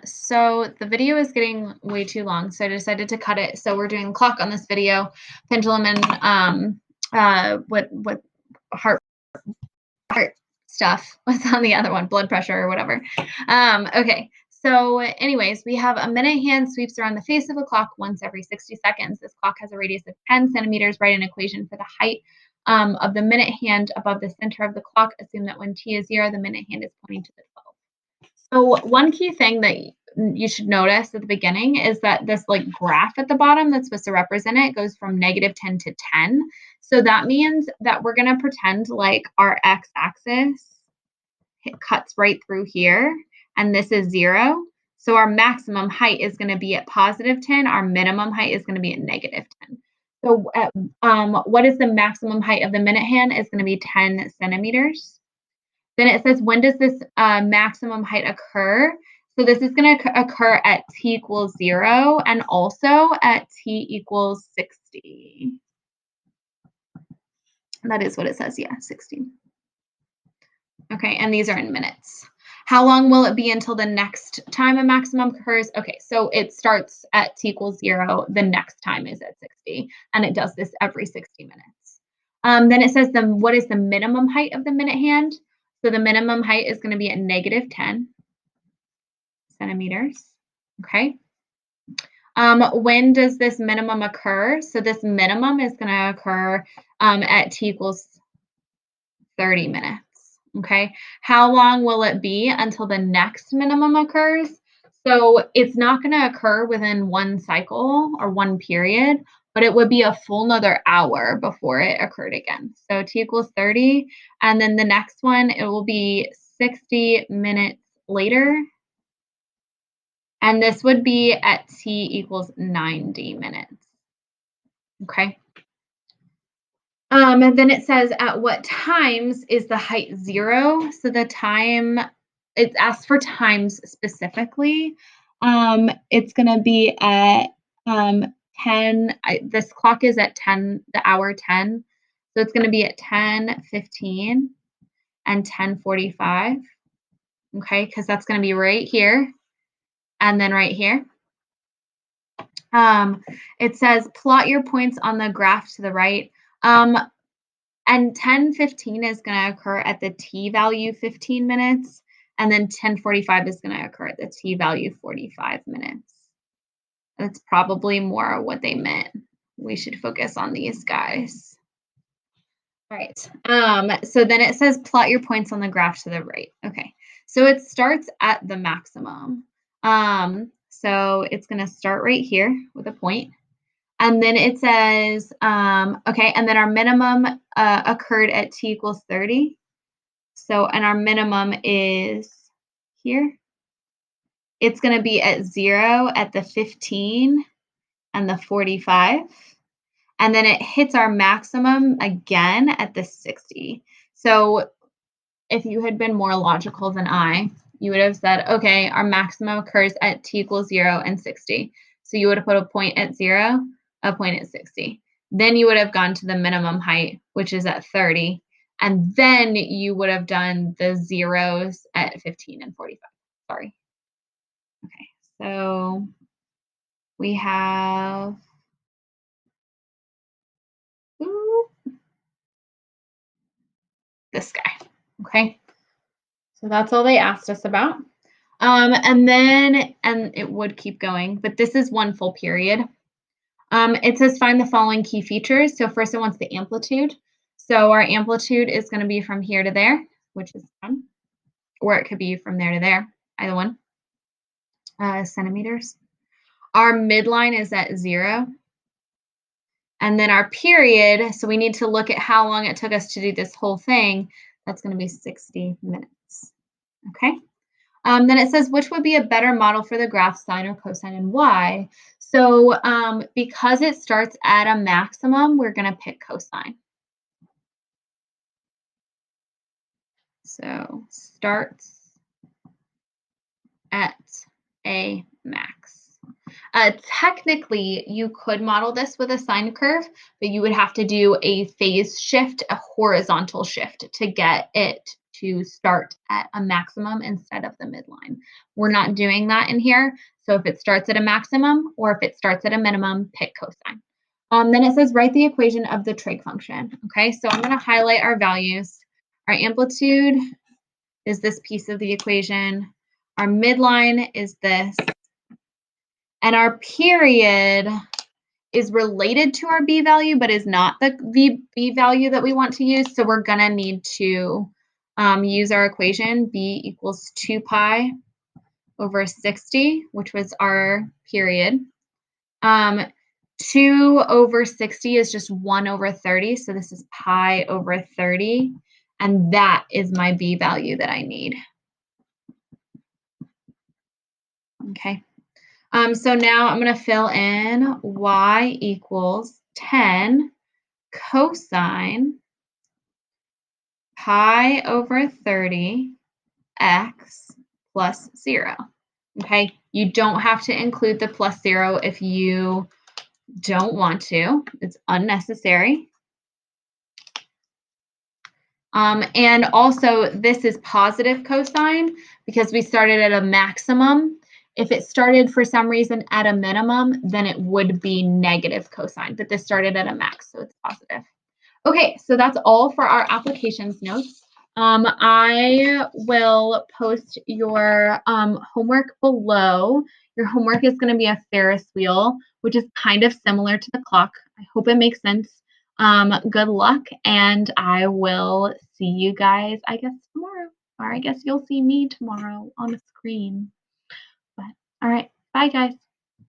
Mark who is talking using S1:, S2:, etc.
S1: So the video is getting way too long, so I decided to cut it. So we're doing clock on this video, pendulum, and what heart stuff was on the other one, blood pressure or whatever. Okay. So anyways, we have a minute hand sweeps around the face of a clock once every 60 seconds. This clock has a radius of 10 centimeters. Write an equation for the height of the minute hand above the center of the clock. Assume that when t is 0, the minute hand is pointing to the 12. So one key thing that you should notice at the beginning is that this like graph at the bottom that's supposed to represent it goes from -10 to 10. So that means that we're going to pretend like our x-axis cuts right through here, and this is 0. So our maximum height is going to be at +10. Our minimum height is going to be at -10. So what is the maximum height of the minute hand? Is going to be 10 centimeters. Then it says, when does this maximum height occur? So this is going to occur at t equals 0 and also at t equals 60. That is what it says, yeah, 60. Okay, and these are in minutes. How long will it be until the next time a maximum occurs? Okay, so it starts at t equals 0. The next time is at 60, and it does this every 60 minutes. Then it says, what is the minimum height of the minute hand? So the minimum height is going to be at -10 centimeters. Okay. When does this minimum occur? So this minimum is going to occur at t equals 30 minutes. Okay. How long will it be until the next minimum occurs? So it's not going to occur within one cycle or one period, but it would be a full another hour before it occurred again. So t equals 30. And then the next one, it will be 60 minutes later. And this would be at t equals 90 minutes. Okay. And then it says, at what times is the height 0? So the time, it's asked for times specifically. It's going to be at 10. This clock is at 10, the hour 10. So it's going to be at 10:15 and 10:45. Okay, because that's going to be right here and then right here. It says plot your points on the graph to the right. And 10:15 is going to occur at the t value 15 minutes, and then 10:45 is going to occur at the t value 45 minutes. That's probably more what they meant. We should focus on these guys. All right. So then it says plot your points on the graph to the right. Okay. So it starts at the maximum. So it's going to start right here with a point. And then it says, okay, and then our minimum occurred at t equals 30. So, and our minimum is here. It's going to be at 0 at the 15 and the 45. And then it hits our maximum again at the 60. So if you had been more logical than I, you would have said, okay, our maximum occurs at t equals 0 and 60. So you would have put a point at 0, a point at 60. Then you would have gone to the minimum height, which is at 30. And then you would have done the zeros at 15 and 45. Sorry. Okay, so we have this guy. Okay, so that's all they asked us about. And it would keep going, but this is one full period. It says find the following key features. So first it wants the amplitude. So our amplitude is going to be from here to there, which is 10, or it could be from there to there, either one, centimeters. Our midline is at 0. And then our period, so we need to look at how long it took us to do this whole thing. That's going to be 60 minutes. Okay. Then it says, which would be a better model for the graph, sine or cosine, and why? So because it starts at a maximum, we're going to pick cosine. So starts at a max. Technically, you could model this with a sine curve, but you would have to do a phase shift, a horizontal shift to get it to start at a maximum instead of the midline. We're not doing that in here. So if it starts at a maximum or if it starts at a minimum, pick cosine. Then it says write the equation of the trig function. Okay, so I'm going to highlight our values. Our amplitude is this piece of the equation. Our midline is this. And our period is related to our b value, but is not the b value that we want to use. So we're going to need to use our equation. B equals 2 pi over 60, which was our period. 2 over 60 is just 1 over 30. So this is pi over 30. And that is my b value that I need. Okay. So now I'm going to fill in y equals 10 cosine pi over 30 x plus 0. Okay, you don't have to include the plus 0 if you don't want to. It's unnecessary. And also, this is positive cosine because we started at a maximum. If it started for some reason at a minimum, then it would be negative cosine, but this started at a max, so it's positive. Okay, so that's all for our applications notes. I will post your homework below. Your homework is going to be a Ferris wheel, which is kind of similar to the clock. I hope it makes sense. Good luck, and I will see you guys, I guess, tomorrow. Or I guess you'll see me tomorrow on a screen. But all right, bye, guys.